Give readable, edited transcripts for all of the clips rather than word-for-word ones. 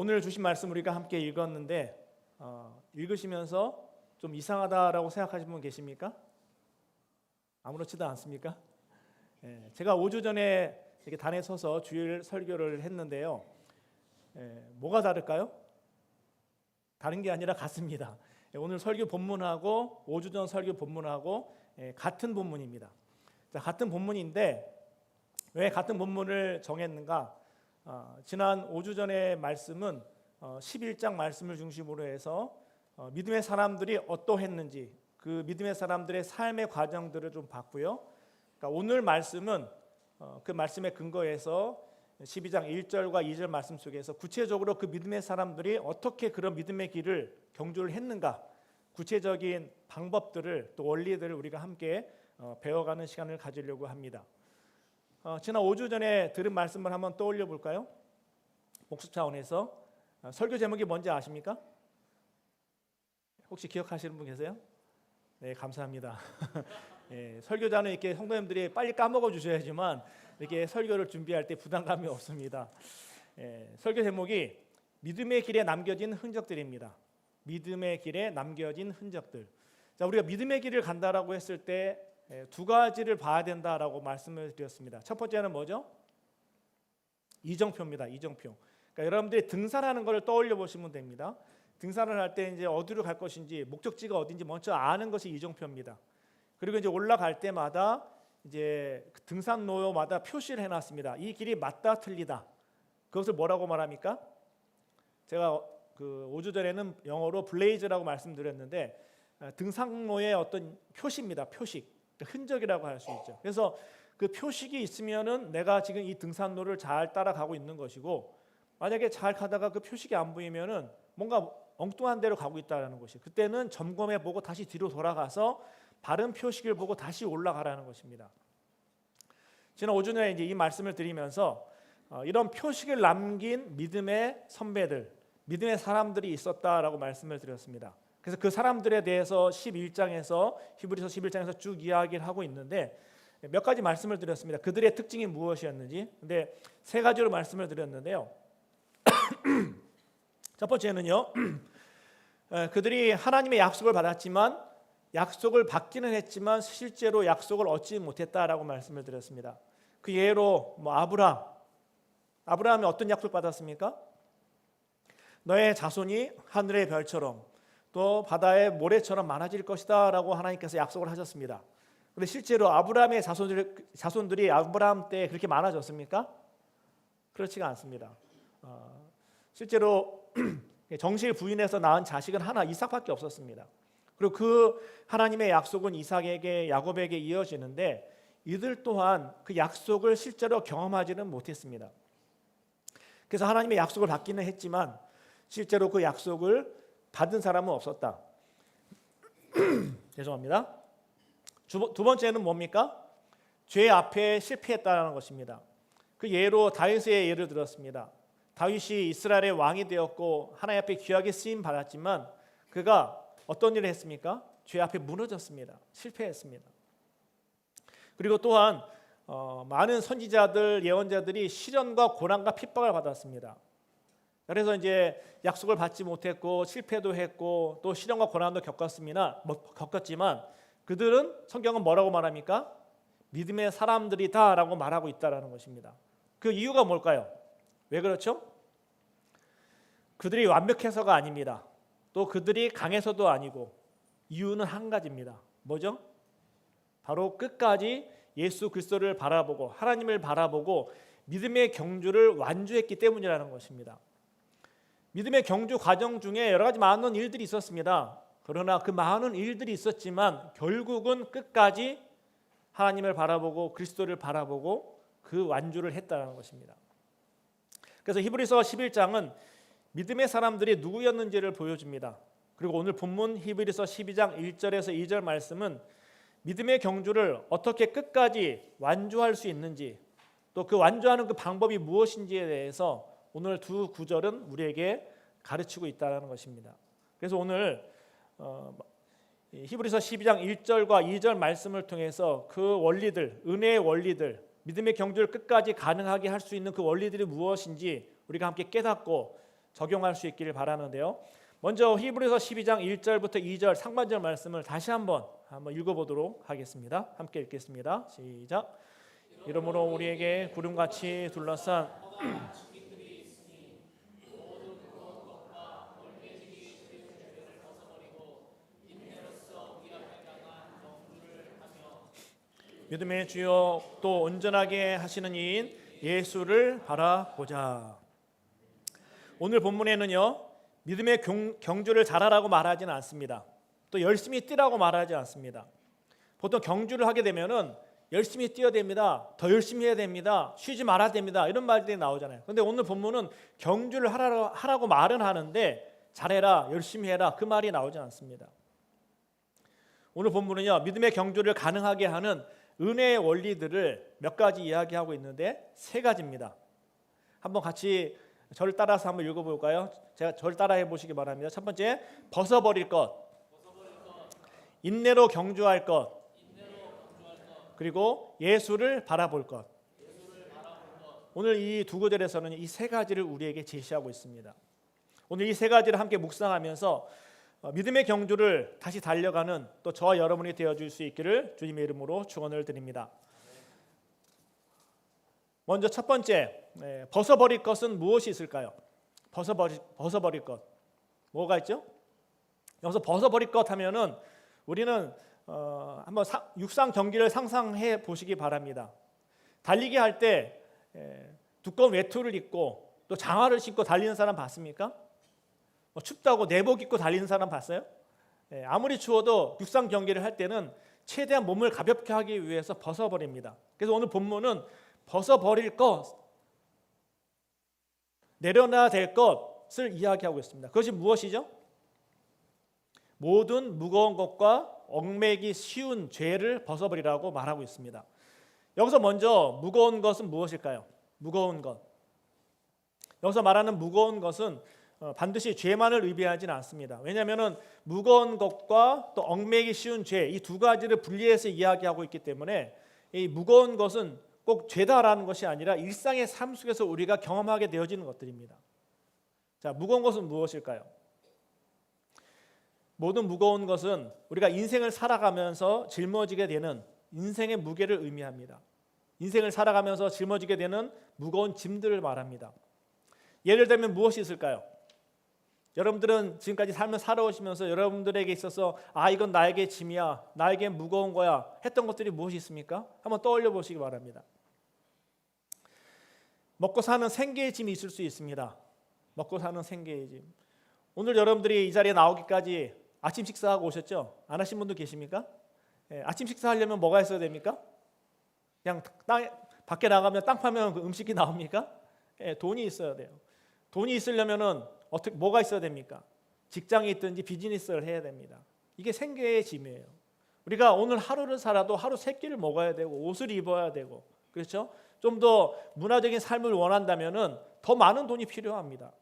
오늘 주신 말씀 우리가 함께 읽었는데 읽으시면서 좀 이상하다라고 생각하시는 분 계십니까? 아무렇지도 않습니까? 제가 5주 전에 이렇게 단에 서서 주일 설교를 했는데요. 뭐가 다를까요? 다른 게 아니라 같습니다. 오늘 설교 본문하고 5주 전 설교 본문하고 같은 본문입니다. 같은 본문인데 왜 같은 본문을 정했는가? 지난 5주 전의 말씀은 11장 말씀을 중심으로 해서 믿음의 사람들이 어떠했는지 그 믿음의 사람들의 삶의 과정들을 좀 봤고요. 그러니까 오늘 말씀은 그 말씀에 근거해서 12장 1절과 2절 말씀 속에서 구체적으로 그 믿음의 사람들이 어떻게 그런 믿음의 길을 경주를 했는가, 구체적인 방법들을 또 원리들을 우리가 함께 배워가는 시간을 가지려고 합니다. 지난 5주 전에 들은 말씀을 한번 떠올려 볼까요? 복습 차원에서 설교 제목이 뭔지 아십니까? 혹시 기억하시는 분 계세요? 네, 감사합니다. 설교자는 이렇게 성도님들이 빨리 까먹어 주셔야지만 이렇게 설교를 준비할 때 부담감이 없습니다. 설교 제목이 믿음의 길에 남겨진 흔적들입니다. 믿음의 길에 남겨진 흔적들. 자, 우리가 믿음의 길을 간다라고 했을 때 두 가지를 봐야 된다라고 말씀을 드렸습니다. 첫 번째는 뭐죠? 이정표입니다. 이정표. 그러니까 여러분들이 등산하는 걸 떠올려 보시면 됩니다. 등산을 할 때 이제 어디로 갈 것인지 목적지가 어딘지 먼저 아는 것이 이정표입니다. 그리고 이제 올라갈 때마다 이제 등산로마다 표시를 해놨습니다. 이 길이 맞다 틀리다. 그것을 뭐라고 말합니까? 제가 그 5주 전에는 영어로 블레이즈라고 말씀드렸는데 등산로의 어떤 표시입니다. 표식, 흔적이라고 할 수 있죠. 그래서 그 표식이 있으면은 내가 지금 이 등산로를 잘 따라가고 있는 것이고, 만약에 잘 가다가 그 표식이 안 보이면은 뭔가 엉뚱한 데로 가고 있다는 것이, 그때는 점검해 보고 다시 뒤로 돌아가서 바른 표식을 보고 다시 올라가라는 것입니다. 지난 5주 전에 이제 이 말씀을 드리면서 이런 표식을 남긴 믿음의 선배들, 믿음의 사람들이 있었다라고 말씀을 드렸습니다. 그래서 그 사람들에 대해서 11장에서 히브리서 11장에서 쭉 이야기를 하고 있는데 몇 가지 말씀을 드렸습니다. 그들의 특징이 무엇이었는지. 근데 세 가지로 말씀을 드렸는데요. 첫 번째는요, 그들이 하나님의 약속을 받았지만 약속을 받기는 했지만 실제로 약속을 얻지 못했다라고 말씀을 드렸습니다. 그 예로 아브라함이 어떤 약속 받았습니까? 너의 자손이 하늘의 별처럼 또 바다의 모래처럼 많아질 것이다 라고 하나님께서 약속을 하셨습니다. 그런데 실제로 아브라함의 자손들이 아브라함 때 그렇게 많아졌습니까? 그렇지가 않습니다. 실제로 정실 부인해서 낳은 자식은 하나, 이삭밖에 없었습니다. 그리고 그 하나님의 약속은 이삭에게, 야곱에게 이어지는데 이들 또한 그 약속을 실제로 경험하지는 못했습니다. 그래서 하나님의 약속을 받기는 했지만 실제로 그 약속을 받은 사람은 없었다. 죄송합니다. 두 번째는 뭡니까? 죄 앞에 실패했다는 것입니다. 그 예로 다윗의 예를 들었습니다. 다윗이 이스라엘의 왕이 되었고 하나님 앞에 귀하게 쓰임 받았지만 그가 어떤 일을 했습니까? 죄 앞에 무너졌습니다. 실패했습니다. 그리고 또한 많은 선지자들, 예언자들이 시련과 고난과 핍박을 받았습니다. 그래서 이제 약속을 받지 못했고 실패도 했고 또 시련과 고난도 겪었지만 그들은 성경은 뭐라고 말합니까? 믿음의 사람들이다라고 말하고 있다라는 것입니다. 그 이유가 뭘까요? 왜 그렇죠? 그들이 완벽해서가 아닙니다. 또 그들이 강해서도 아니고 이유는 한 가지입니다. 뭐죠? 바로 끝까지 예수 그리스도를 바라보고 하나님을 바라보고 믿음의 경주를 완주했기 때문이라는 것입니다. 믿음의 경주 과정 중에 여러 가지 많은 일들이 있었습니다. 그러나 그 많은 일들이 있었지만 결국은 끝까지 하나님을 바라보고 그리스도를 바라보고 그 완주를 했다는 것입니다. 그래서 히브리서 11장은 믿음의 사람들이 누구였는지를 보여줍니다. 그리고 오늘 본문 히브리서 12장 1절에서 2절 말씀은 믿음의 경주를 어떻게 끝까지 완주할 수 있는지 또 그 완주하는 그 방법이 무엇인지에 대해서 오늘 두 구절은 우리에게 가르치고 있다는 것입니다. 그래서 오늘 히브리서 12장 1절과 2절 말씀을 통해서 그 원리들, 은혜의 원리들, 믿음의 경주를 끝까지 가능하게 할 수 있는 그 원리들이 무엇인지 우리가 함께 깨닫고 적용할 수 있기를 바라는데요. 먼저 히브리서 12장 1절부터 2절 상반절 말씀을 다시 한번 읽어보도록 하겠습니다. 함께 읽겠습니다. 시작. 이러므로 우리에게 구름같이 둘러싼 믿음의 주요 또 온전하게 하시는 이인 예수를 바라보자. 오늘 본문에는요, 믿음의 경주를 잘하라고 말하지는 않습니다. 또 열심히 뛰라고 말하지 않습니다. 보통 경주를 하게 되면은 열심히 뛰어야 됩니다. 더 열심히 해야 됩니다. 쉬지 말아야 됩니다. 이런 말들이 나오잖아요. 근데 오늘 본문은 경주를 하라고 말은 하는데 잘해라, 열심히 해라 그 말이 나오지 않습니다. 오늘 본문은요, 믿음의 경주를 가능하게 하는 은혜의 원리들을 몇 가지 이야기하고 있는데 세 가지입니다. 한번 같이 저를 따라서 한번 읽어볼까요? 제가 저를 따라해 보시기 바랍니다. 첫 번째, 벗어버릴 것, 인내로 경주할 것, 그리고 예수를 바라볼 것. 오늘 이 두 구절에서는 이 세 가지를 우리에게 제시하고 있습니다. 오늘 이 세 가지를 함께 묵상하면서 믿음의 경주를 다시 달려가는 또 저와 여러분이 되어줄 수 있기를 주님의 이름으로 축원을 드립니다. 먼저 첫 번째, 벗어버릴 것은 무엇이 있을까요? 벗어버릴 것 뭐가 있죠? 여기서 벗어버릴 것 하면은 우리는 한번 육상 경기를 상상해 보시기 바랍니다. 달리기 할 때 두꺼운 외투를 입고 또 장화를 신고 달리는 사람 봤습니까? 춥다고 내복 입고 달리는 사람 봤어요? 아무리 추워도 육상 경기를 할 때는 최대한 몸을 가볍게 하기 위해서 벗어버립니다. 그래서 오늘 본문은 벗어버릴 것, 내려놔야 될 것을 이야기하고 있습니다. 그것이 무엇이죠? 모든 무거운 것과 얽매기 쉬운 죄를 벗어버리라고 말하고 있습니다. 여기서 먼저 무거운 것은 무엇일까요? 무거운 것. 여기서 말하는 무거운 것은 반드시 죄만을 의미하지는 않습니다. 왜냐하면 무거운 것과 또 얽매기 쉬운 죄, 이 두 가지를 분리해서 이야기하고 있기 때문에 이 무거운 것은 꼭 죄다라는 것이 아니라 일상의 삶 속에서 우리가 경험하게 되어지는 것들입니다. 자, 무거운 것은 무엇일까요? 모든 무거운 것은 우리가 인생을 살아가면서 짊어지게 되는 인생의 무게를 의미합니다. 인생을 살아가면서 짊어지게 되는 무거운 짐들을 말합니다. 예를 들면 무엇이 있을까요? 여러분들은 지금까지 삶을 살아오시면서 여러분들에게 있어서 이건 나에게 짐이야, 나에게 무거운 거야 했던 것들이 무엇이 있습니까? 한번 떠올려 보시기 바랍니다. 먹고 사는 생계의 짐이 있을 수 있습니다. 먹고 사는 생계의 짐. 오늘 여러분들이 이 자리에 나오기까지 아침 식사하고 오셨죠? 안 하신 분도 계십니까? 아침 식사하려면 뭐가 있어야 됩니까? 그냥 밖에 나가면 땅 파면 그 음식이 나옵니까? 돈이 있어야 돼요. 돈이 있으려면은 뭐가 있어야 됩니까? 직장이 있든지 비즈니스를 해야 됩니다. 이게 생계의 짐이에요. 우리가 오늘 하루를 살아도 하루 세 끼를 먹어야 되고 옷을 입어야 되고, 그렇죠? 좀 더 문화적인 삶을 원한다면은 더 많은 돈이 필요합니다.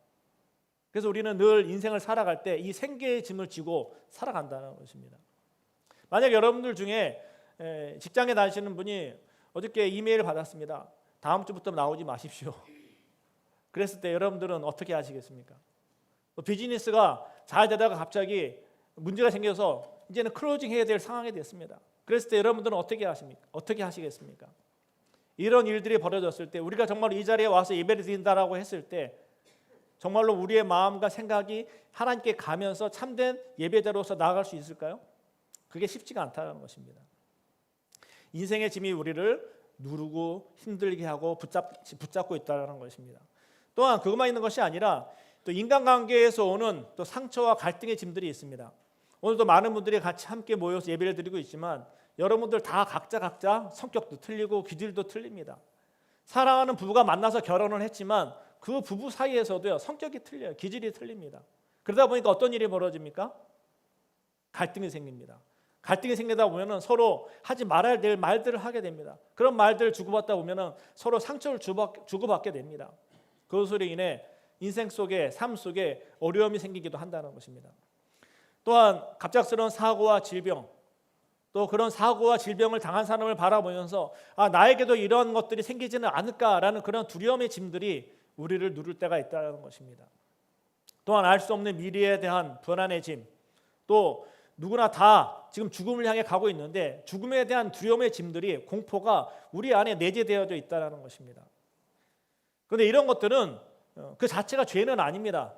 그래서 우리는 늘 인생을 살아갈 때 이 생계의 짐을 지고 살아간다는 것입니다. 만약 여러분들 중에 직장에 다니시는 분이 어저께 이메일을 받았습니다. 다음 주부터 나오지 마십시오. 그랬을 때 여러분들은 어떻게 하시겠습니까? 비즈니스가 잘 되다가 갑자기 문제가 생겨서 이제는 클로징 해야 될 상황이 됐습니다. 그랬을 때 여러분들은 어떻게 하시겠습니까? 이런 일들이 벌어졌을 때 우리가 정말 이 자리에 와서 예배를 드린다라고 했을 때 정말로 우리의 마음과 생각이 하나님께 가면서 참된 예배자로서 나아갈 수 있을까요? 그게 쉽지가 않다는 것입니다. 인생의 짐이 우리를 누르고 힘들게 하고 붙잡고 있다는 것입니다. 또한 그것만 있는 것이 아니라 또 인간관계에서 오는 또 상처와 갈등의 짐들이 있습니다. 오늘도 많은 분들이 같이 함께 모여서 예배를 드리고 있지만 여러분들 다 각자 성격도 틀리고 기질도 틀립니다. 사랑하는 부부가 만나서 결혼을 했지만 그 부부 사이에서도요, 성격이 틀려요. 기질이 틀립니다. 그러다 보니까 어떤 일이 벌어집니까? 갈등이 생깁니다. 갈등이 생기다 보면은 서로 하지 말아야 될 말들을 하게 됩니다. 그런 말들을 주고받다 보면은 서로 상처를 주고받게 됩니다. 그것으로 인해 인생 속에 삶 속에 어려움이 생기기도 한다는 것입니다. 또한 갑작스러운 사고와 질병, 또 그런 사고와 질병을 당한 사람을 바라보면서 나에게도 이런 것들이 생기지는 않을까라는 그런 두려움의 짐들이 우리를 누를 때가 있다는 것입니다. 또한 알 수 없는 미래에 대한 불안해짐, 또 누구나 다 지금 죽음을 향해 가고 있는데 죽음에 대한 두려움의 짐들이, 공포가 우리 안에 내재되어져 있다는 것입니다. 그런데 이런 것들은 그 자체가 죄는 아닙니다.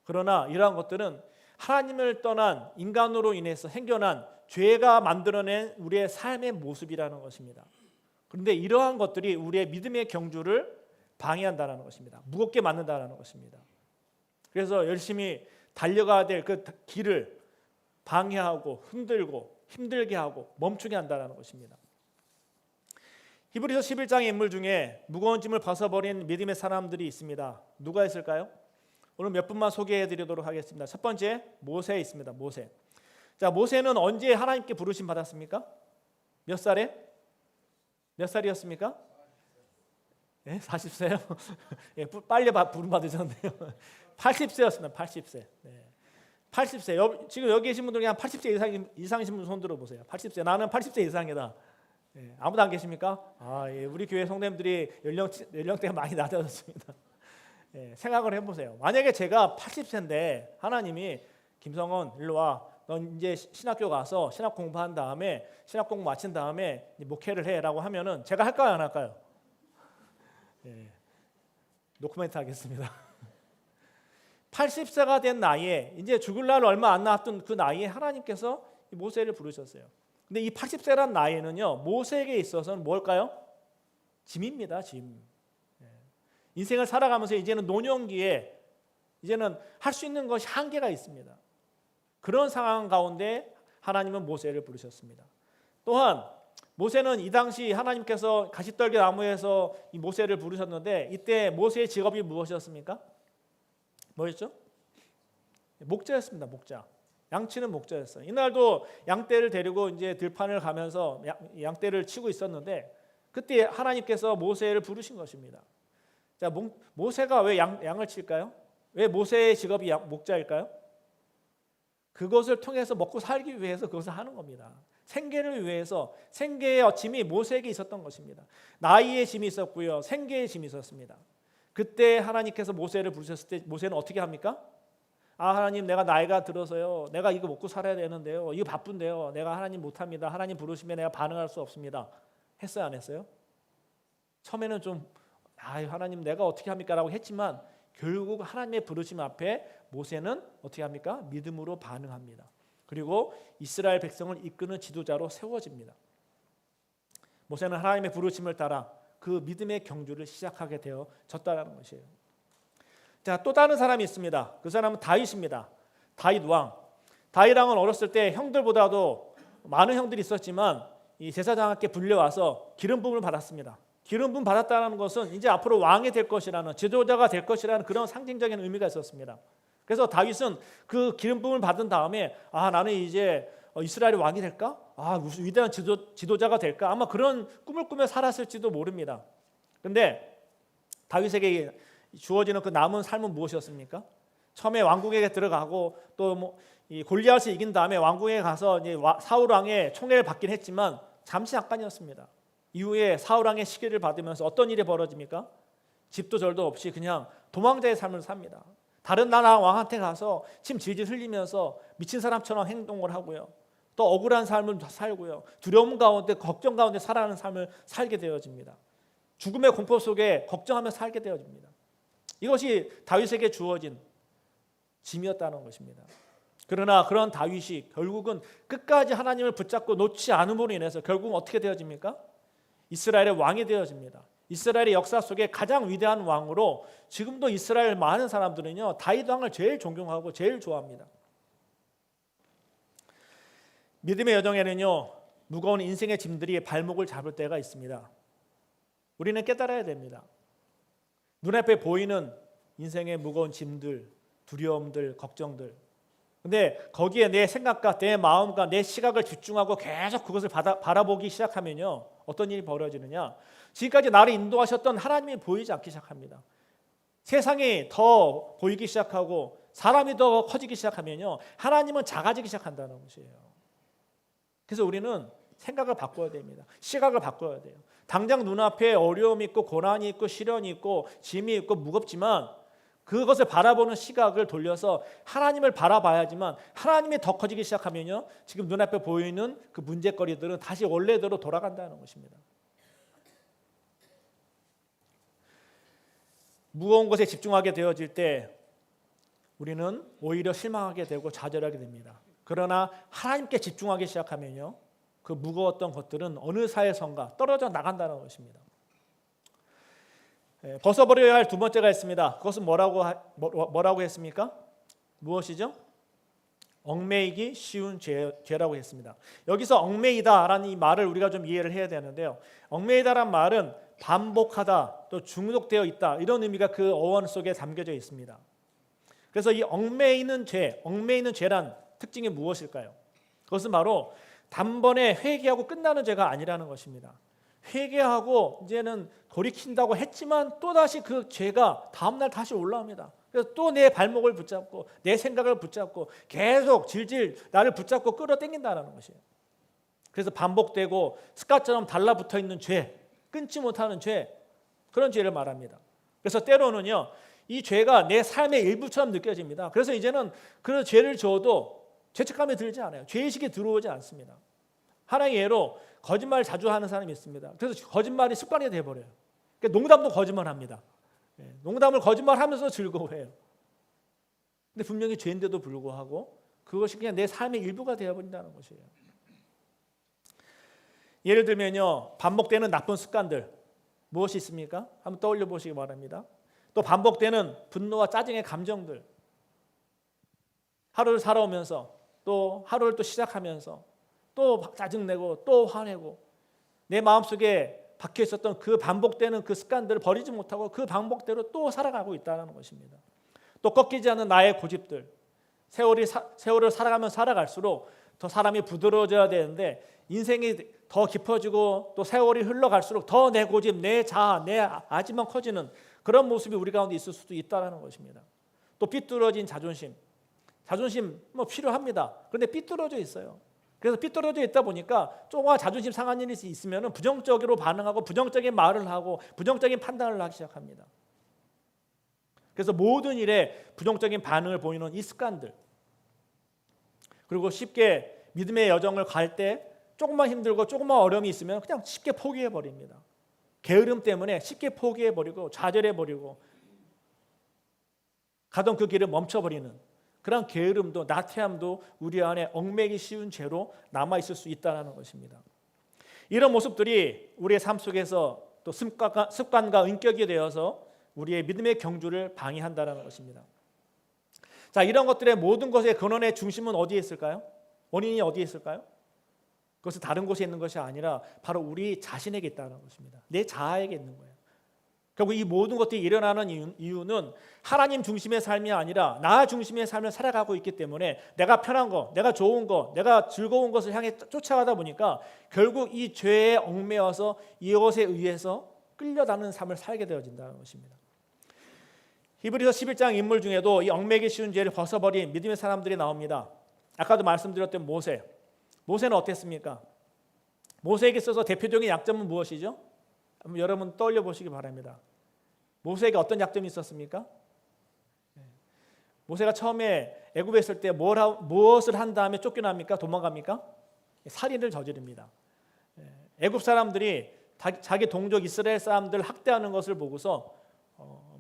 그러나 이러한 것들은 하나님을 떠난 인간으로 인해서 생겨난 죄가 만들어낸 우리의 삶의 모습이라는 것입니다. 그런데 이러한 것들이 우리의 믿음의 경주를 방해한다는 것입니다. 무겁게 만든다는 것입니다. 그래서 열심히 달려가야 될 그 길을 방해하고 흔들고 힘들게 하고 멈추게 한다는 것입니다. 히브리서 11장의 인물 중에 무거운 짐을 벗어버린 믿음의 사람들이 있습니다. 누가 있을까요? 오늘 몇 분만 소개해 드리도록 하겠습니다. 첫 번째, 모세 있습니다. 모세. 자, 모세는 언제 하나님께 부르심 받았습니까? 몇 살에? 몇 살이었습니까? 예, 40세요? 예, 빨리 부름 받으셨네요. 80세였습니다. 80세. 네. 80세. 지금 여기 계신 분들 그냥 80세 이상이신 분 손 들어보세요. 80세. 나는 80세 이상이다. 예, 아무도 안 계십니까? 예, 우리 교회 성도님들이 연령대가 많이 낮아졌습니다. 예, 생각을 해보세요. 만약에 제가 80세인데 하나님이 김성원 일로 와. 넌 이제 신학교 가서 신학 공부한 다음에 신학 공부 마친 다음에 목회를 해라고 하면은 제가 할까요, 안 할까요? 예, 노코멘트 하겠습니다. 80세가 된 나이에 이제 죽을 날 얼마 안 남았던 그 나이에 하나님께서 모세를 부르셨어요. 근데 이 80세란 나이는요, 모세에게 있어서는 뭘까요? 짐입니다. 짐. 인생을 살아가면서 이제는 노년기에 이제는 할 수 있는 것이 한계가 있습니다. 그런 상황 가운데 하나님은 모세를 부르셨습니다. 또한 모세는 이 당시 하나님께서 가시떨기 나무에서 이 모세를 부르셨는데 이때 모세의 직업이 무엇이었습니까? 뭐였죠? 목자였습니다. 목자. 양치는 목자였어요. 이날도 양떼를 데리고 이제 들판을 가면서 양떼를 치고 있었는데 그때 하나님께서 모세를 부르신 것입니다. 자, 모세가 왜 양을 칠까요? 왜 모세의 직업이 목자일까요? 그것을 통해서 먹고 살기 위해서 그것을 하는 겁니다. 생계를 위해서 생계의 짐이 모세에게 있었던 것입니다. 나이의 짐이 있었고요, 생계의 짐이 있었습니다. 그때 하나님께서 모세를 부르셨을 때 모세는 어떻게 합니까? 하나님, 내가 나이가 들어서요, 내가 이거 먹고 살아야 되는데요, 이거 바쁜데요, 내가 하나님 못합니다. 하나님 부르시면 내가 반응할 수 없습니다. 했어요, 안 했어요? 처음에는 좀 하나님 내가 어떻게 합니까? 라고 했지만 결국 하나님의 부르심 앞에 모세는 어떻게 합니까? 믿음으로 반응합니다. 그리고 이스라엘 백성을 이끄는 지도자로 세워집니다. 모세는 하나님의 부르심을 따라 그 믿음의 경주를 시작하게 되어졌다는 것이에요. 자, 또 다른 사람이 있습니다. 그 사람은 다윗입니다. 다윗 왕. 다윗 왕은 어렸을 때 형들보다도 많은 형들이 있었지만 이 제사장에게 불려와서 기름 부음을 받았습니다. 기름 부음 받았다는 것은 이제 앞으로 왕이 될 것이라는, 지도자가 될 것이라는 그런 상징적인 의미가 있었습니다. 그래서 다윗은 그 기름 부음을 받은 다음에 나는 이제 이스라엘의 왕이 될까? 무슨 위대한 지도자가 될까? 아마 그런 꿈을 꾸며 살았을지도 모릅니다. 그런데 다윗에게 주어지는 그 남은 삶은 무엇이었습니까? 처음에 왕궁에 들어가고 또 이 골리앗을 이긴 다음에 왕궁에 가서 이제 사울 왕의 총애를 받긴 했지만 잠시 잠깐이었습니다. 이후에 사울 왕의 시기를 받으면서 어떤 일이 벌어집니까? 집도 절도 없이 그냥 도망자의 삶을 삽니다. 다른 나라 왕한테 가서 침 질질 흘리면서 미친 사람처럼 행동을 하고요. 또 억울한 삶을 살고요. 두려움 가운데, 걱정 가운데 살아가는 삶을 살게 되어집니다. 죽음의 공포 속에 걱정하며 살게 되어집니다. 이것이 다윗에게 주어진 짐이었다는 것입니다. 그러나 그런 다윗이 결국은 끝까지 하나님을 붙잡고 놓지 않음으로 인해서 결국은 어떻게 되어집니까? 이스라엘의 왕이 되어집니다. 이스라엘의 역사 속에 가장 위대한 왕으로 지금도 이스라엘 많은 사람들은요, 다윗 왕을 제일 존경하고 제일 좋아합니다. 믿음의 여정에는요, 무거운 인생의 짐들이 발목을 잡을 때가 있습니다. 우리는 깨달아야 됩니다. 눈앞에 보이는 인생의 무거운 짐들, 두려움들, 걱정들. 근데 거기에 내 생각과 내 마음과 내 시각을 집중하고 계속 그것을 바라보기 시작하면요, 어떤 일이 벌어지느냐? 지금까지 나를 인도하셨던 하나님이 보이지 않기 시작합니다. 세상이 더 보이기 시작하고 사람이 더 커지기 시작하면요, 하나님은 작아지기 시작한다는 것이에요. 그래서 우리는 생각을 바꿔야 됩니다. 시각을 바꿔야 돼요. 당장 눈앞에 어려움이 있고 고난이 있고 시련이 있고 짐이 있고 무겁지만 그것을 바라보는 시각을 돌려서 하나님을 바라봐야지만 하나님이 더 커지기 시작하면요, 지금 눈앞에 보이는 그 문제거리들은 다시 원래대로 돌아간다는 것입니다. 무거운 것에 집중하게 되어질 때 우리는 오히려 실망하게 되고 좌절하게 됩니다. 그러나 하나님께 집중하기 시작하면요, 그 무거웠던 것들은 어느 사이선가 떨어져 나간다는 것입니다. 벗어버려야 할 두 번째가 있습니다. 그것은 뭐라고 했습니까? 무엇이죠? 얽매이기 쉬운 죄라고 했습니다. 여기서 얽매이다라는 이 말을 우리가 좀 이해를 해야 되는데요. 얽매이다란 말은 반복하다, 또 중독되어 있다, 이런 의미가 그 어원 속에 담겨져 있습니다. 그래서 이 얽매이는 죄란 특징이 무엇일까요? 그것은 바로 단번에 회개하고 끝나는 죄가 아니라는 것입니다. 회개하고 이제는 돌이킨다고 했지만 또다시 그 죄가 다음날 다시 올라옵니다. 그래서 또 내 발목을 붙잡고 내 생각을 붙잡고 계속 질질 나를 붙잡고 끌어당긴다는 것이에요. 그래서 반복되고 습관처럼 달라붙어 있는 죄, 끊지 못하는 죄, 그런 죄를 말합니다. 그래서 때로는요, 이 죄가 내 삶의 일부처럼 느껴집니다. 그래서 이제는 그 죄를 지어도 죄책감이 들지 않아요. 죄의식이 들어오지 않습니다. 하나의 예로 거짓말을 자주 하는 사람이 있습니다. 그래서 거짓말이 습관이 돼버려요. 그러니까 농담도 거짓말합니다. 농담을 거짓말하면서 즐거워해요. 근데 분명히 죄인데도 불구하고 그것이 그냥 내 삶의 일부가 되어버린다는 것이에요. 예를 들면요, 반복되는 나쁜 습관들 무엇이 있습니까? 한번 떠올려 보시기 바랍니다. 또 반복되는 분노와 짜증의 감정들, 하루를 살아오면서 또 하루를 또 시작하면서 또 짜증내고 또 화내고 내 마음속에 박혀 있었던 그 반복되는 그 습관들을 버리지 못하고 그 반복대로 또 살아가고 있다는 것입니다. 또 꺾이지 않는 나의 고집들, 세월을 살아가면 살아갈수록 더 사람이 부드러워져야 되는데 인생이 더 깊어지고 또 세월이 흘러갈수록 더 내 고집, 내 자아, 내 아지만 커지는 그런 모습이 우리 가운데 있을 수도 있다는 것입니다. 또 삐뚤어진 자존심 뭐 필요합니다. 그런데 삐뚤어져 있어요. 그래서 삐뚤어져 있다 보니까 조금만 자존심 상한 일이 있으면 부정적으로 반응하고 부정적인 말을 하고 부정적인 판단을 하기 시작합니다. 그래서 모든 일에 부정적인 반응을 보이는 이 습관들, 그리고 쉽게 믿음의 여정을 갈 때 조금만 힘들고 조금만 어려움이 있으면 그냥 쉽게 포기해버립니다. 게으름 때문에 쉽게 포기해버리고 좌절해버리고 가던 그 길을 멈춰버리는 그런 게으름도 나태함도 우리 안에 얽매기 쉬운 죄로 남아있을 수 있다는 것입니다. 이런 모습들이 우리의 삶 속에서 또 습관과 인격이 되어서 우리의 믿음의 경주를 방해한다는 것입니다. 자, 이런 것들의 모든 것의 근원의 중심은 어디에 있을까요? 원인이 어디에 있을까요? 그것은 다른 곳에 있는 것이 아니라 바로 우리 자신에게 있다는 것입니다. 내 자아에게 있는 거예요. 결국 이 모든 것들이 일어나는 이유는 하나님 중심의 삶이 아니라 나 중심의 삶을 살아가고 있기 때문에 내가 편한 거, 내가 좋은 거, 내가 즐거운 것을 향해 쫓아가다 보니까 결국 이 죄에 얽매여서 이것에 의해서 끌려다니는 삶을 살게 되어진다는 것입니다. 히브리서 11장 인물 중에도 이 얽매기 쉬운 죄를 벗어버린 믿음의 사람들이 나옵니다. 아까도 말씀드렸던 모세는 어땠습니까? 모세에게 있어서 대표적인 약점은 무엇이죠? 한번 여러분 떠올려 보시기 바랍니다. 모세에게 어떤 약점이 있었습니까? 모세가 처음에 애굽에 있을 때 무엇을 한 다음에 쫓겨납니까? 도망갑니까? 살인을 저지릅니다. 애굽 사람들이 자기 동족 이스라엘 사람들을 학대하는 것을 보고서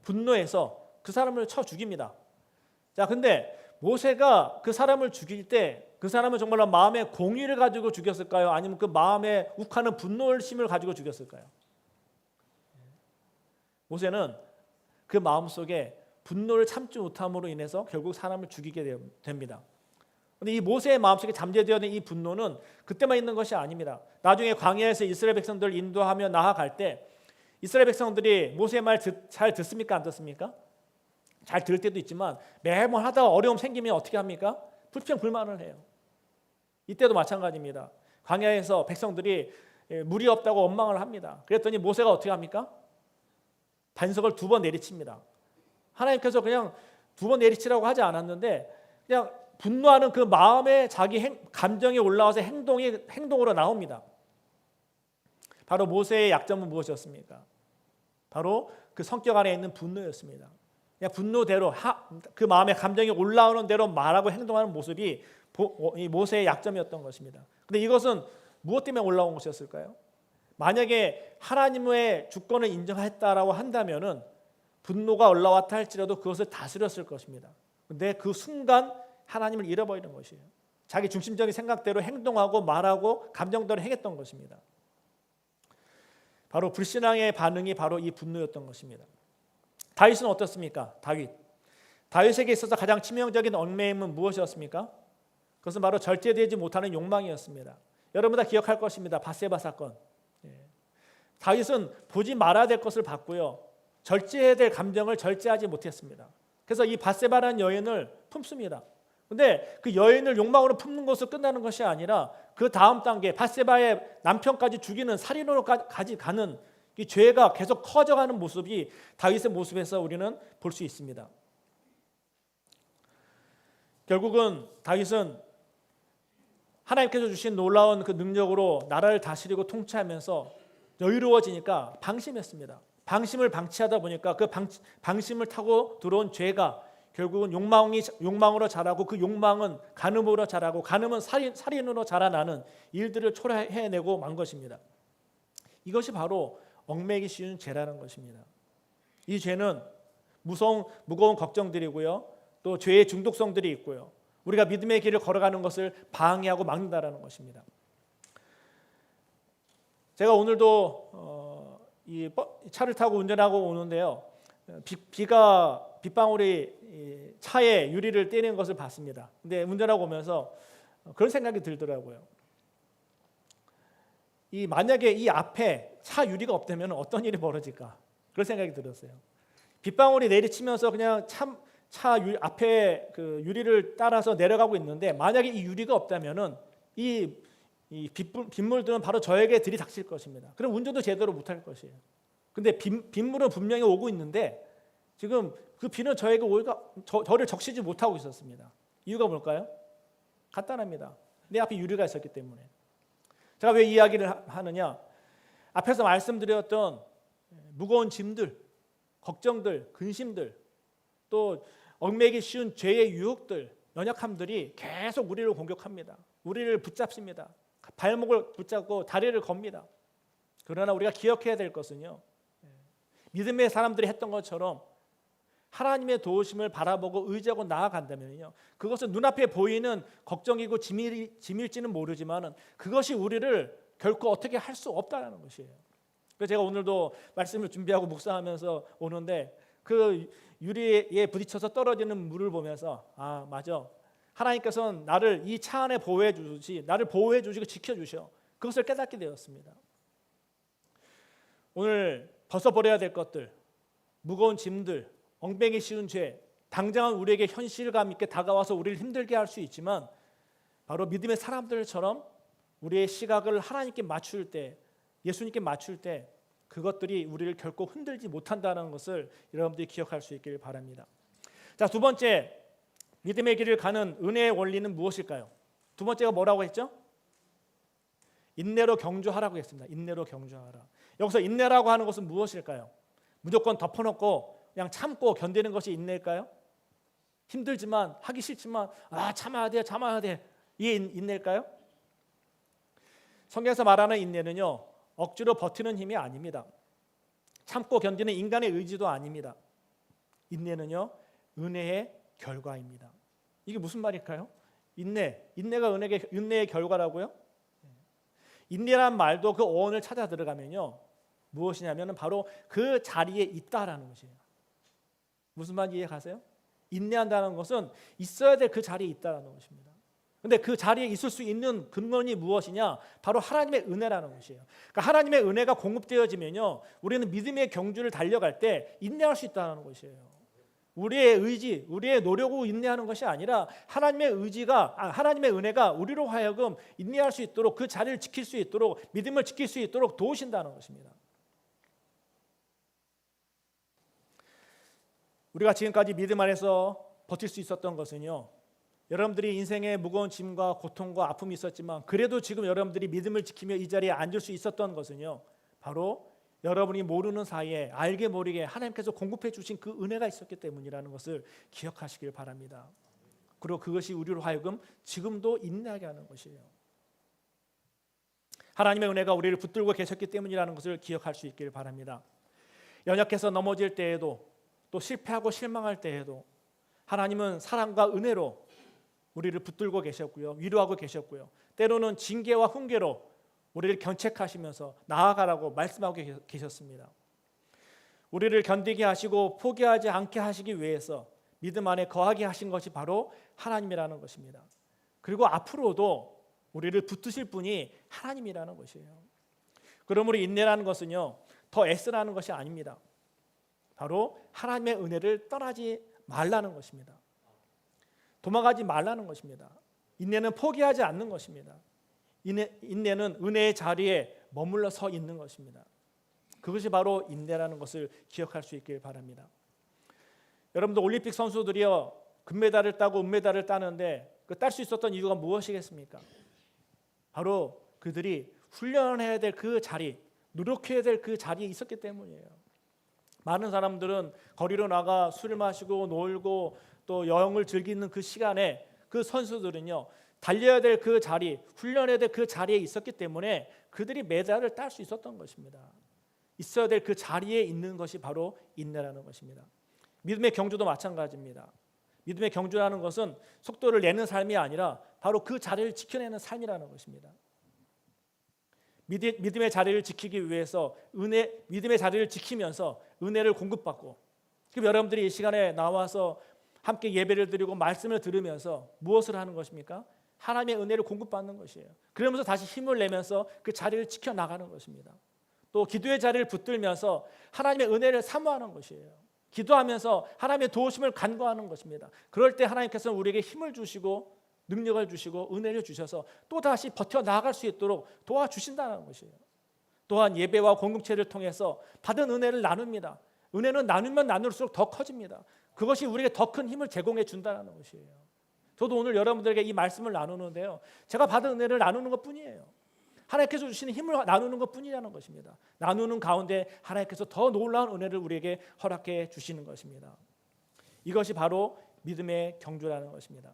분노해서 그 사람을 쳐 죽입니다. 자, 근데 모세가 그 사람을 죽일 때 그 사람은 정말로 마음의 공의를 가지고 죽였을까요? 아니면 그 마음에 욱하는 분노심을 가지고 죽였을까요? 모세는 그 마음속에 분노를 참지 못함으로 인해서 결국 사람을 죽이게 됩니다. 그런데 이 모세의 마음속에 잠재되어 있는 이 분노는 그때만 있는 것이 아닙니다. 나중에 광야에서 이스라엘 백성들을 인도하며 나아갈 때 이스라엘 백성들이 모세의 말 잘 듣습니까? 안 듣습니까? 잘 들을 때도 있지만 매번 하다가 어려움 생기면 어떻게 합니까? 불평불만을 해요. 이때도 마찬가지입니다. 광야에서 백성들이 물이 없다고 원망을 합니다. 그랬더니 모세가 어떻게 합니까? 반석을 2번 내리칩니다. 하나님께서 그냥 2번 내리치라고 하지 않았는데 그냥 분노하는 그 마음에 자기 감정이 올라와서 행동으로 나옵니다. 바로 모세의 약점은 무엇이었습니까? 바로 그 성격 안에 있는 분노였습니다. 그냥 분노대로 그 마음의 감정이 올라오는 대로 말하고 행동하는 모습이 이 모세의 약점이었던 것입니다. 근데 이것은 무엇 때문에 올라온 것이었을까요? 만약에 하나님의 주권을 인정했다라고 한다면은 분노가 올라왔다 할지라도 그것을 다스렸을 것입니다. 근데 그 순간 하나님을 잃어버리는 것이에요. 자기 중심적인 생각대로 행동하고 말하고 감정대로 행했던 것입니다. 바로 불신앙의 반응이 바로 이 분노였던 것입니다. 다윗은 어떻습니까? 다윗에게 있어서 가장 치명적인 얽매임은 무엇이었습니까? 그것은 바로 절제되지 못하는 욕망이었습니다. 여러분 다 기억할 것입니다. 밧세바 사건. 다윗은 보지 말아야 될 것을 봤고요. 절제해야 될 감정을 절제하지 못했습니다. 그래서 이 밧세바라는 여인을 품습니다. 근데 그 여인을 욕망으로 품는 것으로 끝나는 것이 아니라 그 다음 단계 밧세바의 남편까지 죽이는 살인으로까지 가는 이 죄가 계속 커져가는 모습이 다윗의 모습에서 우리는 볼 수 있습니다. 결국은 다윗은 하나님께서 주신 놀라운 그 능력으로 나라를 다스리고 통치하면서 여유로워지니까 방심했습니다. 방심을 방치하다 보니까 그 방심을 타고 들어온 죄가 결국은 욕망으로 자라고 그 욕망은 간음으로 자라고 간음은 살인으로 자라나는 일들을 초래해내고 만 것입니다. 이것이 바로 얽매이기 쉬운 죄라는 것입니다. 이 죄는 무거운 걱정들이고요. 또 죄의 중독성들이 있고요. 우리가 믿음의 길을 걸어가는 것을 방해하고 막는다라는 것입니다. 제가 오늘도 이 차를 타고 운전하고 오는데요. 빗방울이 차의 유리를 때리는 것을 봤습니다. 근데 운전하고 오면서 그런 생각이 들더라고요. 만약에 이 앞에 차 유리가 없다면 어떤 일이 벌어질까? 그런 생각이 들었어요. 빗방울이 내리치면서 그냥 앞에 그 유리를 따라서 내려가고 있는데 만약에 이 유리가 없다면은 이 빗물들은 바로 저에게 들이닥칠 것입니다. 그럼 운전도 제대로 못할 것이에요. 근데 빗물은 분명히 오고 있는데 지금 그 비는 저에게 저를 적시지 못하고 있었습니다. 이유가 뭘까요? 간단합니다. 내 앞에 유리가 있었기 때문에. 제가 왜 이야기를 하느냐? 앞에서 말씀드렸던 무거운 짐들, 걱정들, 근심들, 또 얽매이기 쉬운 죄의 유혹들, 연약함들이 계속 우리를 공격합니다. 우리를 붙잡습니다. 발목을 붙잡고 다리를 겁니다. 그러나 우리가 기억해야 될 것은요. 믿음의 사람들이 했던 것처럼 하나님의 도우심을 바라보고 의지하고 나아간다면요. 그것은 눈앞에 보이는 걱정이고 짐일지는 모르지만 그것이 우리를 결코 어떻게 할 수 없다는 것이에요. 그래서 제가 오늘도 말씀을 준비하고 묵상하면서 오는데 그 유리에 부딪혀서 떨어지는 물을 보면서 맞아. 하나님께서는 나를 이 차 안에 보호해 주시, 나를 보호해 주시고 지켜 주셔. 그것을 깨닫게 되었습니다. 오늘 벗어버려야 될 것들, 무거운 짐들, 엉망이 쉬운 죄, 당장은 우리에게 현실감 있게 다가와서 우리를 힘들게 할 수 있지만 바로 믿음의 사람들처럼 우리의 시각을 하나님께 맞출 때, 예수님께 맞출 때 그것들이 우리를 결코 흔들지 못한다는 것을 여러분들이 기억할 수 있길 바랍니다. 자, 두 번째, 믿음의 길을 가는 은혜의 원리는 무엇일까요? 두 번째가 뭐라고 했죠? 인내로 경주하라고 했습니다. 인내로 경주하라. 여기서 인내라고 하는 것은 무엇일까요? 무조건 덮어놓고 그냥 참고 견디는 것이 인내일까요? 힘들지만 하기 싫지만 참아야 돼. 이게 인내일까요? 성경에서 말하는 인내는요. 억지로 버티는 힘이 아닙니다. 참고 견디는 인간의 의지도 아닙니다. 인내는요. 은혜의 결과입니다. 이게 무슨 말일까요? 인내가 은혜의 결과라고요? 인내란 말도 그 어원을 찾아 들어가면요. 무엇이냐면 바로 그 자리에 있다라는 것이에요. 무슨 말인지 이해 가세요? 인내한다는 것은 있어야 될 그 자리에 있다라는 것입니다. 근데 그 자리에 있을 수 있는 근원이 무엇이냐? 바로 하나님의 은혜라는 것이에요. 그러니까 하나님의 은혜가 공급되어지면요. 우리는 믿음의 경주를 달려갈 때 인내할 수 있다는 것이에요. 우리의 의지, 우리의 노력으로 인내하는 것이 아니라 하나님의 은혜가 우리로 하여금 인내할 수 있도록 그 자리를 지킬 수 있도록 믿음을 지킬 수 있도록 도우신다는 것입니다. 우리가 지금까지 믿음 안에서 버틸 수 있었던 것은요. 여러분들이 인생에 무거운 짐과 고통과 아픔이 있었지만 그래도 지금 여러분들이 믿음을 지키며 이 자리에 앉을 수 있었던 것은요. 바로 여러분이 모르는 사이에 알게 모르게 하나님께서 공급해 주신 그 은혜가 있었기 때문이라는 것을 기억하시길 바랍니다. 그리고 그것이 우리로 하여금 지금도 인내하게 하는 것이에요. 하나님의 은혜가 우리를 붙들고 계셨기 때문이라는 것을 기억할 수 있길 바랍니다. 연약해서 넘어질 때에도 또 실패하고 실망할 때에도 하나님은 사랑과 은혜로 우리를 붙들고 계셨고요. 위로하고 계셨고요. 때로는 징계와 훈계로 우리를 견책하시면서 나아가라고 말씀하고 계셨습니다. 우리를 견디게 하시고 포기하지 않게 하시기 위해서 믿음 안에 거하게 하신 것이 바로 하나님이라는 것입니다. 그리고 앞으로도 우리를 붙드실 분이 하나님이라는 것이에요. 그러므로 인내라는 것은요, 더 애쓰라는 것이 아닙니다. 바로 하나님의 은혜를 떠나지 말라는 것입니다. 도망가지 말라는 것입니다. 인내는 포기하지 않는 것입니다. 인내는 은혜의 자리에 머물러 서 있는 것입니다. 그것이 바로 인내라는 것을 기억할 수 있길 바랍니다. 여러분들 올림픽 선수들이요, 금메달을 따고 은메달을 따는데 그 딸 수 있었던 이유가 무엇이겠습니까? 바로 그들이 훈련해야 될 그 자리, 노력해야 될 그 자리에 있었기 때문이에요. 많은 사람들은 거리로 나가 술을 마시고 놀고 또 여행을 즐기는 그 시간에 그 선수들은요, 달려야 될 그 자리, 훈련해야 될 그 자리에 있었기 때문에 그들이 메달을 딸 수 있었던 것입니다. 있어야 될 그 자리에 있는 것이 바로 인내라는 것입니다. 믿음의 경주도 마찬가지입니다. 믿음의 경주라는 것은 속도를 내는 삶이 아니라 바로 그 자리를 지켜내는 삶이라는 것입니다. 믿음의 자리를 지키기 위해서 믿음의 자리를 지키면서 은혜를 공급받고, 그럼 여러분들이 이 시간에 나와서 함께 예배를 드리고 말씀을 들으면서 무엇을 하는 것입니까? 하나님의 은혜를 공급받는 것이에요. 그러면서 다시 힘을 내면서 그 자리를 지켜나가는 것입니다. 또 기도의 자리를 붙들면서 하나님의 은혜를 사모하는 것이에요. 기도하면서 하나님의 도우심을 간구하는 것입니다. 그럴 때 하나님께서는 우리에게 힘을 주시고 능력을 주시고 은혜를 주셔서 또다시 버텨나갈 수 있도록 도와주신다는 것이에요. 또한 예배와 공동체를 통해서 받은 은혜를 나눕니다. 은혜는 나누면 나눌수록 더 커집니다. 그것이 우리에게 더 큰 힘을 제공해 준다는 것이에요. 저도 오늘 여러분들에게 이 말씀을 나누는데요, 제가 받은 은혜를 나누는 것뿐이에요. 하나님께서 주시는 힘을 나누는 것뿐이라는 것입니다. 나누는 가운데 하나님께서 더 놀라운 은혜를 우리에게 허락해 주시는 것입니다. 이것이 바로 믿음의 경주라는 것입니다.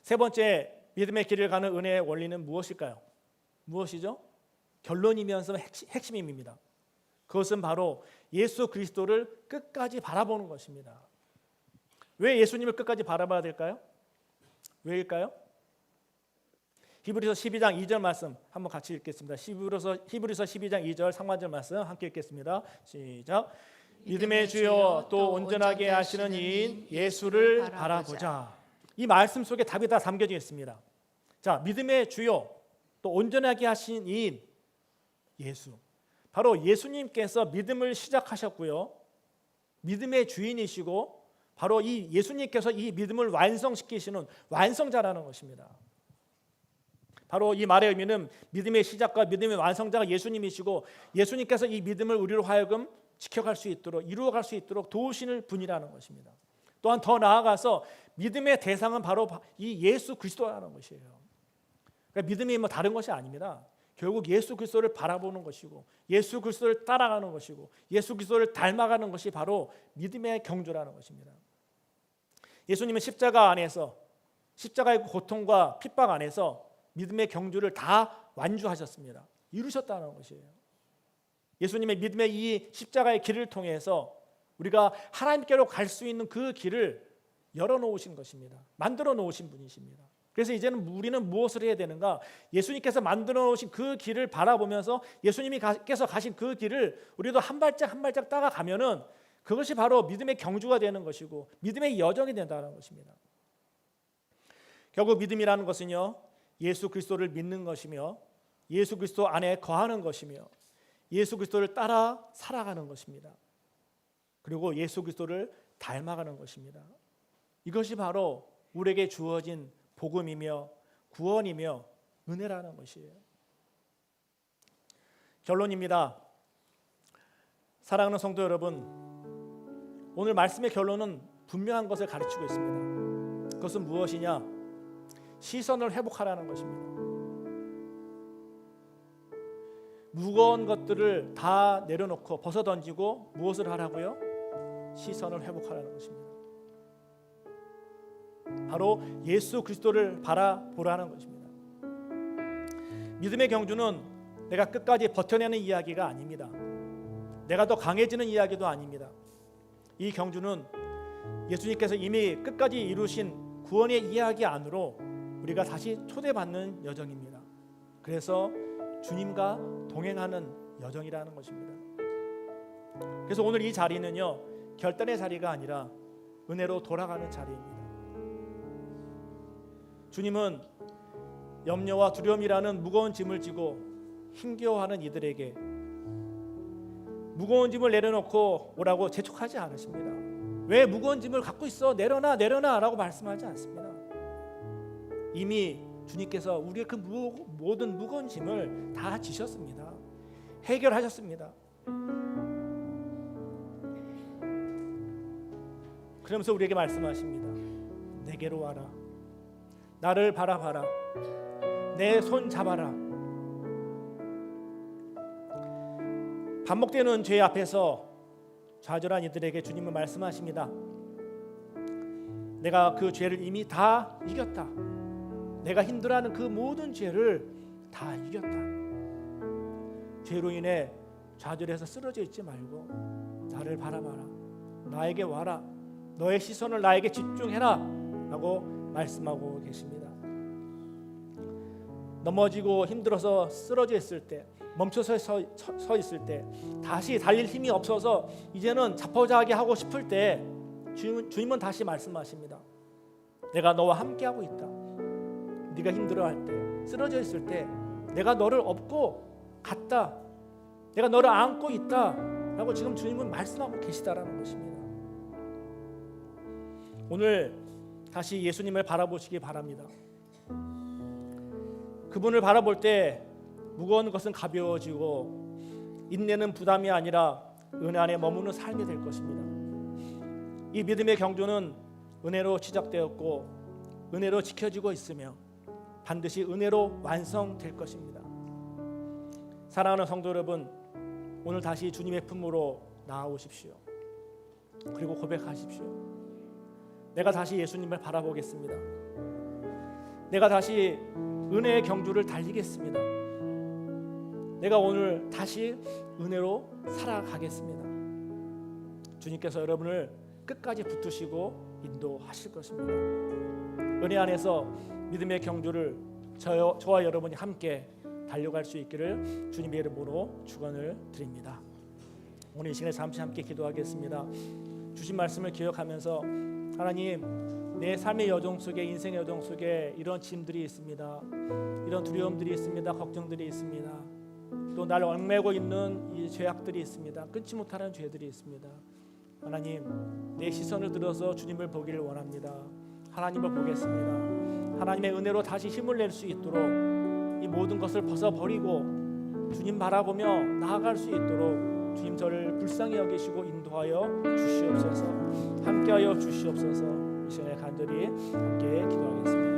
세 번째, 믿음의 길을 가는 은혜의 원리는 무엇일까요? 무엇이죠? 결론이면서 핵심입니다. 그것은 바로 예수 그리스도를 끝까지 바라보는 것입니다. 왜 예수님을 끝까지 바라봐야 될까요? 왜일까요? 히브리서 12장 2절 말씀 한번 같이 읽겠습니다. 히브리서 12장 2절 상반절 말씀 함께 읽겠습니다. 시작. 믿음의 주여 또 온전하게 하시는 이인 예수를 바라보자. 이 말씀 속에 답이 다 담겨져 있습니다. 자, 믿음의 주여 또 온전하게 하신 이인 예수. 바로 예수님께서 믿음을 시작하셨고요, 믿음의 주인이시고 바로 이 예수님께서 이 믿음을 완성시키시는 완성자라는 것입니다. 바로 이 말의 의미는 믿음의 시작과 믿음의 완성자가 예수님이시고 예수님께서 이 믿음을 우리로 하여금 지켜갈 수 있도록 이루어갈 수 있도록 도우시는 분이라는 것입니다. 또한 더 나아가서 믿음의 대상은 바로 이 예수 그리스도라는 것이에요. 그러니까 믿음이 뭐 다른 것이 아닙니다. 결국 예수 그리스도를 바라보는 것이고 예수 그리스도를 따라가는 것이고 예수 그리스도를 닮아가는 것이 바로 믿음의 경주라는 것입니다. 예수님은 십자가 안에서 십자가의 고통과 핍박 안에서 믿음의 경주를 다 완주하셨습니다. 이루셨다는 것이에요. 예수님의 믿음의 이 십자가의 길을 통해서 우리가 하나님께로 갈 수 있는 그 길을 열어놓으신 것입니다. 만들어 놓으신 분이십니다. 그래서 이제는 우리는 무엇을 해야 되는가? 예수님께서 만들어 놓으신 그 길을 바라보면서 예수님께서 가신 그 길을 우리도 한 발짝 한 발짝 따라가면은 그것이 바로 믿음의 경주가 되는 것이고 믿음의 여정이 된다는 것입니다. 결국 믿음이라는 것은요, 예수 그리스도를 믿는 것이며 예수 그리스도 안에 거하는 것이며 예수 그리스도를 따라 살아가는 것입니다. 그리고 예수 그리스도를 닮아가는 것입니다. 이것이 바로 우리에게 주어진 복음이며 구원이며 은혜라는 것이에요. 결론입니다. 사랑하는 성도 여러분, 오늘 말씀의 결론은 분명한 것을 가르치고 있습니다. 그것은 무엇이냐? 시선을 회복하라는 것입니다. 무거운 것들을 다 내려놓고 벗어던지고 무엇을 하라고요? 시선을 회복하라는 것입니다. 바로 예수 그리스도를 바라보라는 것입니다. 믿음의 경주는 내가 끝까지 버텨내는 이야기가 아닙니다. 내가 더 강해지는 이야기도 아닙니다. 이 경주는 예수님께서 이미 끝까지 이루신 구원의 이야기 안으로 우리가 다시 초대받는 여정입니다. 그래서 주님과 동행하는 여정이라는 것입니다. 그래서 오늘 이 자리는요, 결단의 자리가 아니라 은혜로 돌아가는 자리입니다. 주님은 염려와 두려움이라는 무거운 짐을 지고 힘겨워하는 이들에게 무거운 짐을 내려놓고 오라고 재촉하지 않으십니다. 왜 무거운 짐을 갖고 있어? 내려놔 라고 말씀하지 않습니다. 이미 주님께서 우리의 그 모든 무거운 짐을 다 지셨습니다. 해결하셨습니다. 그러면서 우리에게 말씀하십니다. 내게로 와라. 나를 바라봐라. 내 손 잡아라. 반복되는 죄 앞에서 좌절한 이들에게 주님은 말씀하십니다. 내가 그 죄를 이미 다 이겼다. 내가 힘들어하는 그 모든 죄를 다 이겼다. 죄로 인해 좌절해서 쓰러져 있지 말고 나를 바라봐라. 나에게 와라. 너의 시선을 나에게 집중해라 라고 말씀하고 계십니다. 넘어지고 힘들어서 쓰러져 있을 때, 멈춰서 서 있을 때, 다시 달릴 힘이 없어서 이제는 자포자기 하고 싶을 때 주님은 다시 말씀하십니다. 내가 너와 함께하고 있다. 네가 힘들어할 때, 쓰러져 있을 때 내가 너를 업고 갔다. 내가 너를 안고 있다 라고 지금 주님은 말씀하고 계시다라는 것입니다. 오늘 다시 예수님을 바라보시기 바랍니다. 그분을 바라볼 때 무거운 것은 가벼워지고 인내는 부담이 아니라 은혜 안에 머무는 삶이 될 것입니다. 이 믿음의 경주는 은혜로 시작되었고 은혜로 지켜지고 있으며 반드시 은혜로 완성될 것입니다. 사랑하는 성도 여러분, 오늘 다시 주님의 품으로 나아오십시오. 그리고 고백하십시오. 내가 다시 예수님을 바라보겠습니다. 내가 다시 은혜의 경주를 달리겠습니다. 내가 오늘 다시 은혜로 살아가겠습니다. 주님께서 여러분을 끝까지 붙드시고 인도하실 것입니다. 은혜 안에서 믿음의 경주를 저와 여러분이 함께 달려갈 수 있기를 주님의 이름으로 축원을 드립니다. 오늘 이 시간에 잠시 함께 기도하겠습니다. 주신 말씀을 기억하면서 하나님, 내 삶의 여정 속에, 인생의 여정 속에 이런 짐들이 있습니다. 이런 두려움들이 있습니다. 걱정들이 있습니다. 또 나를 얽매고 있는 이 죄악들이 있습니다. 끊지 못하는 죄들이 있습니다. 하나님, 내 시선을 들어서 주님을 보기를 원합니다. 하나님을 보겠습니다. 하나님의 은혜로 다시 힘을 낼 수 있도록 이 모든 것을 벗어버리고 주님 바라보며 나아갈 수 있도록 주님 저를 불쌍히 여기시고 인도하여 주시옵소서. 함께하여 주시옵소서. 이 시간에 간절히 함께 기도하겠습니다.